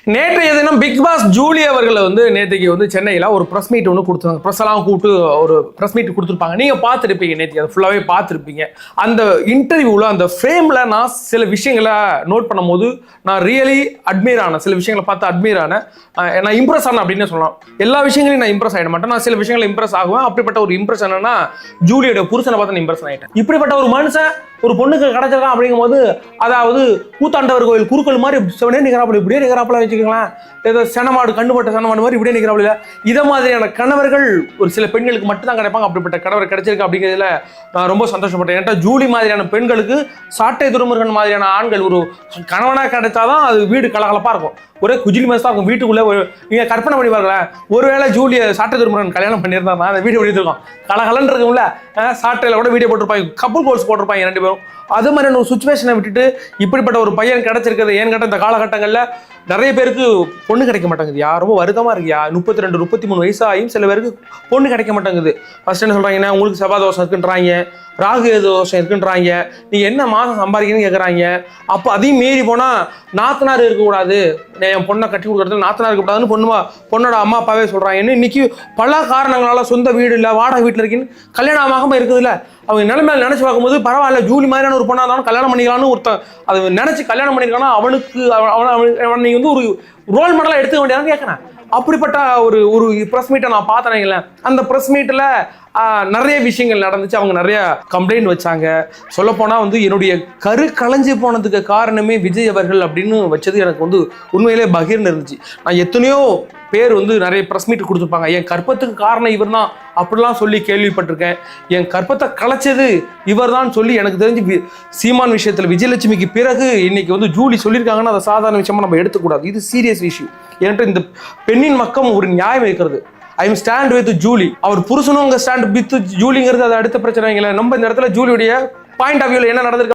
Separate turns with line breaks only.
நேற்றைய தினம் big pass Julie அவர்கள் நேற்றுக்கு சென்னையில் ஒரு ப்ரெஸ் மீட் ஒன்று கொடுத்தாங்க. ப்ரெஸ் எல்லாம் கூப்பிட்டு ஒரு ப்ரெஸ் மீட் கொடுத்துருப்பாங்க. நீங்கள் பார்த்துருப்பீங்க, நேற்று அதை ஃபுல்லாகவே பார்த்துருப்பீங்க. அந்த இன்டர்வியூவில் அந்த ஃப்ரேமில் நான் சில விஷயங்களை நோட் பண்ணும்போது நான் ரியலி அட்மையர் ஆனேன். சில விஷயங்களை பார்த்து அட்மையர் ஆனேன். நான் இம்ப்ரெஸ் ஆனேன் அப்படின்னு சொல்லலாம். எல்லா விஷயங்களையும் நான் இம்ப்ரெஸ் ஆகிட மாட்டேன். நான் சில விஷயங்களை இம்ப்ரெஸ் ஆகுவேன். அப்படிப்பட்ட ஒரு இம்ப்ரெஸ் என்னன்னா ஜூலியோட புருஷனை பார்த்து நான் இம்ப்ரெஸ் ஆகிட்டேன். இப்படிப்பட்ட ஒரு மனுஷன் ஒரு பொண்ணுக்கு கிடைச்சிருக்கான் அப்படிங்கும் போது, அதாவது கூத்தாண்டவர் கோயில் குறுக்கள் மாதிரி செவனே நிற்கிறாப்புல, இப்படியே நிற்கிறாப்புல வச்சுக்கலாம். ஏதோ செனமாடு கண்டுபட்ட செனமாடு மாதிரி இப்படியே நிற்கிறாப்புல. இதை மாதிரியான கணவர்கள் ஒரு சில பெண்களுக்கு மட்டும் தான் கிடைப்பாங்க. அப்படிப்பட்ட கணவர் கிடைச்சிருக்கு அப்படிங்கிறதுல நான் ரொம்ப சந்தோஷப்பட்டேன். ஏன்டா ஜூலி மாதிரியான பெண்களுக்கு சாட்டை துருமுருகன் மாதிரியான ஆண்கள் ஒரு கணவனாக கிடைச்சாதான் அது வீடு கலகலப்பாக இருக்கும். ஒரே குஜிலி மாஸ் தான் இருக்கும் வீட்டுக்குள்ளே. நீங்கள் கற்பனை பண்ணி பாருங்களேன், ஒருவேளை ஜூலியை சாட்டை துருமுருகன் கல்யாணம் பண்ணியிருந்தாங்க, அந்த வீடியோ எடுத்துருக்கோம் கலகலன்னு இருக்கும்ல. சாட்டையில் கூட வீடியோ போட்டிருப்பாங்க, கப்புள் கோல்ஸ் போட்டிருப்பாங்க ரெண்டு பேரும். அது மாதிரியான ஒரு சுச்சுவேஷனை விட்டுட்டு இப்படிப்பட்ட ஒரு பையன் கிடைச்சிருக்கிறது ஏன்னு கேட்டால் இந்த காலகட்டங்களில் நிறைய பேருக்கு பொண்ணு கிடைக்க மாட்டேங்குது. ரொம்ப வருத்தமாக இருக்குயா. 32, 33 வயசு ஆகியும் சில பேருக்கு பொண்ணு கிடைக்க மாட்டேங்குது. ஃபர்ஸ்ட் என்ன சொல்கிறாங்கன்னா, உங்களுக்கு செவ்வாய் தோஷம் இருக்குன்றாங்க, ராகு தோஷம் இருக்குன்றாங்க, நீங்கள் என்ன மாதம் சம்பாதிக்கணும்னு கேட்குறாங்க. அப்போ அதையும் மீறி போனால் நாத்தனார் இருக்கக்கூடாது, என் பொண்ணை கட்டி கொடுக்குறதுல நாத்தனார் இருக்கக்கூடாதுன்னு பொண்ணோட அம்மா அப்பாவே சொல்கிறாங்கன்னு இன்னைக்கு பல காரணங்களால் சொந்த வீடு இல்லை, வாடகை வீட்டில் இருக்குன்னு கல்யாணம் ஆகாமல் இருக்குதுல்ல. அவங்க நிலைமையில நினச்சி பார்க்கும்போது பரவாயில்ல, ஜூலி மாதிரியான ஒரு பொண்ணாக இருந்தாலும் கல்யாணம் பண்ணிக்கலான்னு ஒருத்தன் அதை நினச்சி கல்யாணம் பண்ணியிருக்கானா அவனுக்கு அவனை ஒரு ரோல் மாடலாக எடுத்துக்க வேண்டியதான்னு கேட்குறேன். அப்படிப்பட்ட ஒரு ப்ரெஸ் மீட்டை நான் பார்த்தேன். அந்த ப்ரெஸ் மீட்டில் நிறைய விஷயங்கள் நடந்துச்சு. அவங்க நிறைய கம்ப்ளைண்ட் வச்சாங்க. சொல்லப்போனால் என்னுடைய கரு களைஞ்சு போனதுக்கு காரணமே விஜய் அவர்கள் அப்படின்னு வச்சது எனக்கு உண்மையிலே பகிர்ந்து இருந்துச்சு. நான் எத்தனையோ பேர் நிறைய ப்ரெஸ் மீட் கொடுத்துருப்பாங்க, என் கற்பத்துக்கு காரணம் இவர் தான் அப்படிலாம் சொல்லி கேள்விப்பட்டிருக்கேன். என் கற்பத்தை கலைச்சது இவர் தான் சொல்லி எனக்கு தெரிஞ்சு சீமான் விஷயத்தில் விஜயலட்சுமிக்கு பிறகு இன்னைக்கு ஜூலி சொல்லியிருக்காங்கன்னா அதை சாதாரண விஷயமா நம்ம எடுத்துக்கூடாது. இது சீரியஸ் இஷ்யூ. ஏன்ட்டு இந்த பெண்ணின் பக்கம் ஒரு நியாயம் வைக்கிறது. I am stand with Julie. அவர் புருஷனும் அங்கே ஸ்டாண்ட் வித் ஜூலிங்கிறது அது அடுத்த பிரச்சனை. நம்ம இந்த இடத்துல ஜூலியுடைய பாயிண்ட் ஆஃப் வியூல என்ன நடந்திருக்கு